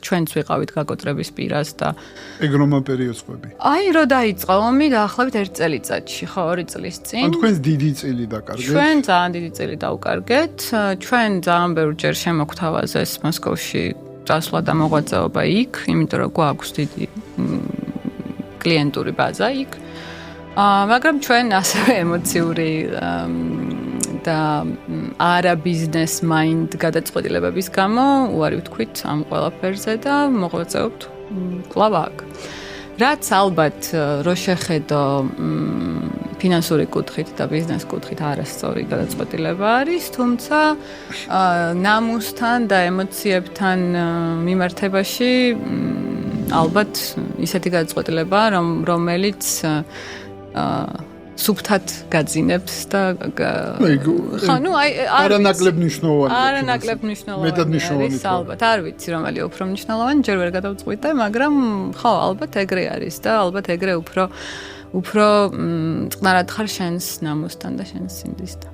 ჩვენც ვიყავით გაკოტრების პირას და ეგ რომელ პერიოდს ყვები? აი, რო დაიწყო ომი დაახლოებით 1 წელიწადში, ხო, 2 წლის წინ. ან თქვენს დიდი წილი დაკარგეთ? ჩვენ ძალიან დიდი წილი დავუკარგეთ. ჩვენ ძალიან ბევრჯერ შემოგთავაზეს მოსკოვში წასვლა და მოღვაწეობა იქ, იმიტომ რომ გვაქვს დიდი კლიენტური ბაზა იქ. მაგრამ ჩვენ ასევე ემოციური და არა ბიზნეს მაინდ გადაწყვეტილებების გამო უარი ვთქვით ამ ყველაფერზე და მოღვაწეობთ კვლავ აქ. რაც ალბათ რო შეხედო ფინანსური კუთხით და ბიზნეს კუთხით არასწორი გადაწყვეტილება არის, თუმცა ნამუსთან და ემოციებთან მიმართებაში ალბათ ისეთი გადაწყვეტილება, რომელიც სუფთად გაძინებს და ხო, ნუ აი არანაკლებ მნიშვნელოვანია. არანაკლებ მნიშვნელოვანია არის ალბათ. არ ვიცი რომელი უფრო მნიშვნელოვანი, ჯერ ვერ გადავწყვიტე, მაგრამ ხო, ალბათ ეგრე არის და ალბათ ეგრე უფრო წყნარად ხარ შენს ნამოსთან და შენს სინდისთან.